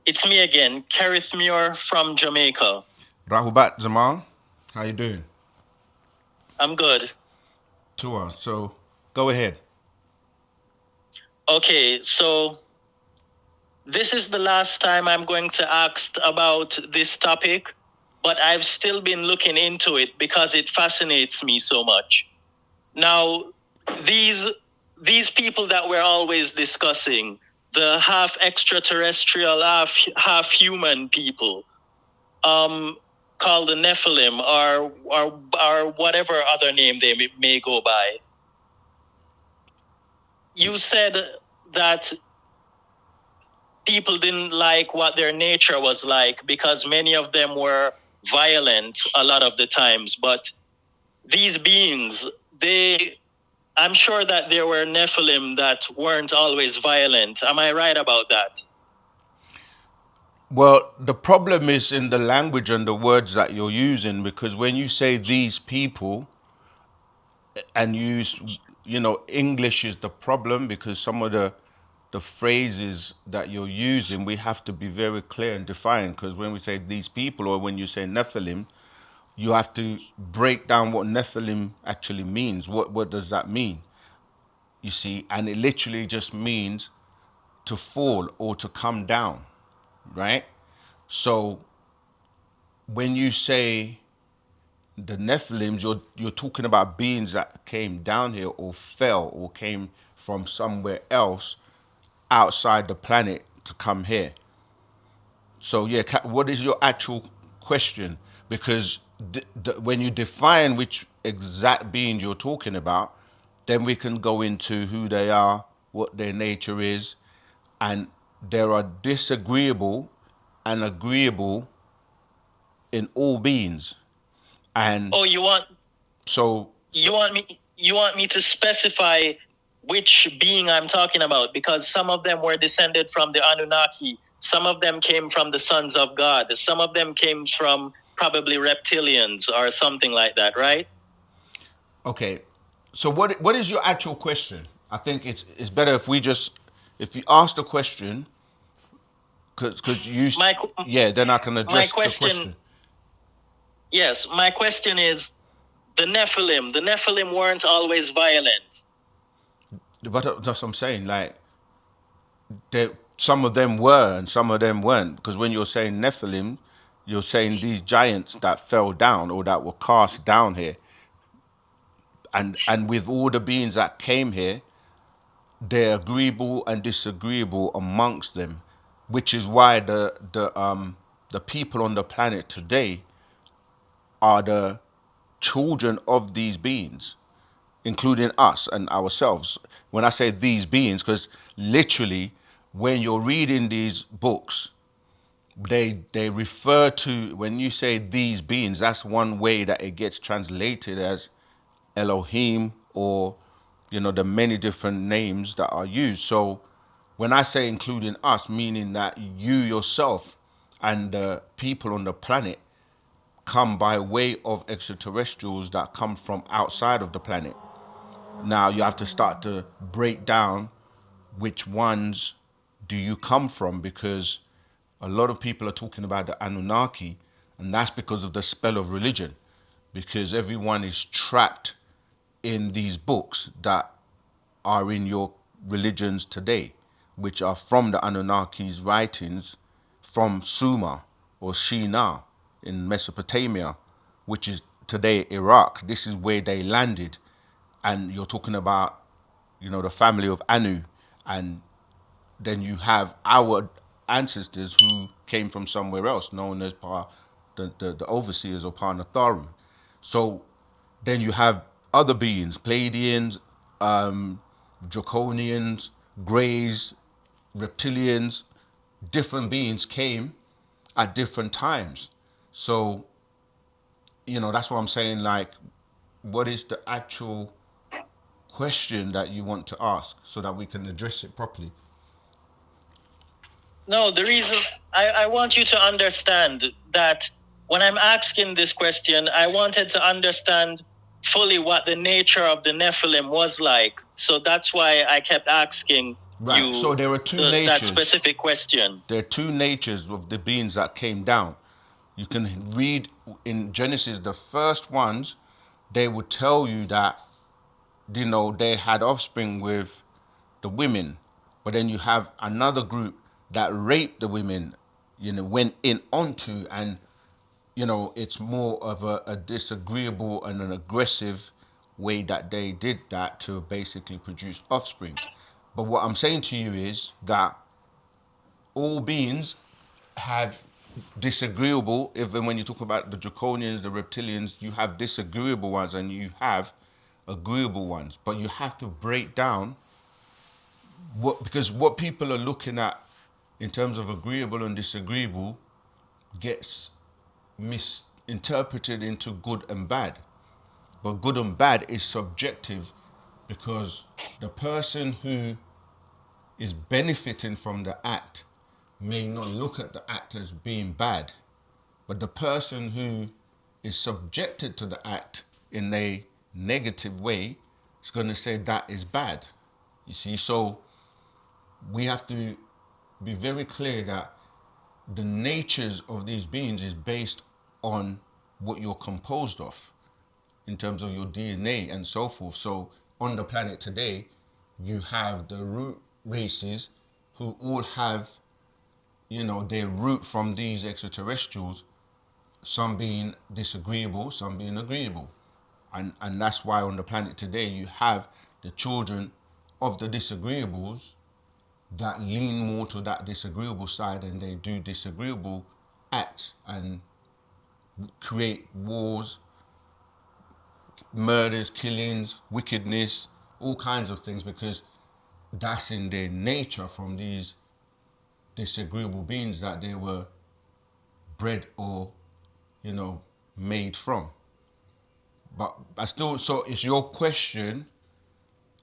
It's me again, Kerith Muir from Jamaica. Rahubat Jamal, how you doing? I'm good. Tua, so go ahead. Okay, so this is the last time I'm going to ask about this topic, but I've still been looking into it because it fascinates me so much. Now, these these people that we're always discussing, the half extraterrestrial, half human people, called the Nephilim, or whatever other name they may go by. You said that people didn't like what their nature was like because many of them were violent a lot of the times. But these beings, I'm sure that there were Nephilim that weren't always violent. Am I right about that? Well, the problem is in the language and the words that you're using because when you say these people and English is the problem because some of the phrases that you're using, we have to be very clear and defined because when we say these people or when you say Nephilim, you have to break down what Nephilim actually means. What does that mean? You see, and it literally just means to fall or to come down, right? So when you say the Nephilims, you're talking about beings that came down here or fell or came from somewhere else outside the planet to come here. So yeah, what is your actual question? Because when you define which exact beings you're talking about, then we can go into who they are, what their nature is, and there are disagreeable and agreeable in all beings. And Oh, so, you want me to specify which being I'm talking about, because some of them were descended from the Anunnaki, some of them came from the sons of God, some of them came from probably reptilians or something like that, right? okay. So what is your actual question? I think it's better if we just if you ask the question because you My yeah, then I can my address the question, question. yes, my question is the Nephilim. The Nephilim weren't always violent. But that's what I'm saying. Like some of them were and some of them weren't. Because when you're saying Nephilim, you're saying these giants that fell down or that were cast down here. And with all the beings that came here, they're agreeable and disagreeable amongst them, which is why the people on the planet today are the children of these beings, including us and ourselves. When I say these beings, because literally, when you're reading these books, they refer to when you say these beings. That's one way that it gets translated as Elohim or the many different names that are used. So when I say including us, meaning that you yourself and the people on the planet come by way of extraterrestrials that come from outside of the planet. Now you have to start to break down which ones do you come from because a lot of people are talking about the Anunnaki, and that's because of the spell of religion, because everyone is trapped in these books that are in your religions today, which are from the Anunnaki's writings from Sumer or Shinar in Mesopotamia, which is today Iraq. This is where they landed. And you're talking about, the family of Anu. And then you have our ancestors who came from somewhere else, known as the overseers or Parnatharu. So then you have other beings, Pleiadians, Draconians, Greys, reptilians, different beings came at different times. So, that's what I'm saying. Like, what is the actual question that you want to ask so that we can address it properly? No, the reason I want you to understand that when I'm asking this question, I wanted to understand fully what the nature of the Nephilim was like. So that's why I kept asking Right. So there are two that natures. specific question. There are two natures of the beings that came down. You can read in Genesis, the first ones, they would tell you that, they had offspring with the women. But then you have another group that raped the women, went in onto, and, it's more of a disagreeable and an aggressive way that they did that to basically produce offspring. But what I'm saying to you is that all beings have disagreeable, even when you talk about the draconians, the reptilians, you have disagreeable ones and you have agreeable ones. But you have to break down because what people are looking at in terms of agreeable and disagreeable gets misinterpreted into good and bad. But good and bad is subjective because the person who is benefiting from the act may not look at the act as being bad, but the person who is subjected to the act in a negative way is going to say that is bad. You see, so we have to be very clear that the natures of these beings is based on what you're composed of in terms of your DNA and so forth. So on the planet today, you have the root races who all have, their root from these extraterrestrials, some being disagreeable, some being agreeable. And that's why on the planet today you have the children of the disagreeables that lean more to that disagreeable side and they do disagreeable acts and create wars, murders, killings, wickedness, all kinds of things because that's in their nature from these disagreeable beings that they were bred or, made from. But I still, so it's your question,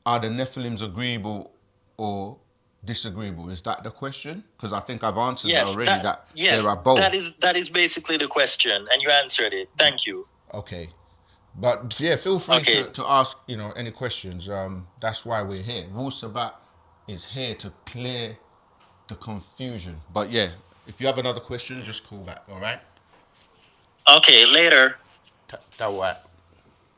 are the Nephilims agreeable or disagreeable? Is that the question? Because I think I've answered that already, that there are both. That is basically the question, and you answered it. Thank you. Okay. But yeah, feel free to ask, any questions. That's why we're here. Wu-Sabat is here to clear the confusion. But yeah, if you have another question, just call back, all right? Okay, later. That what?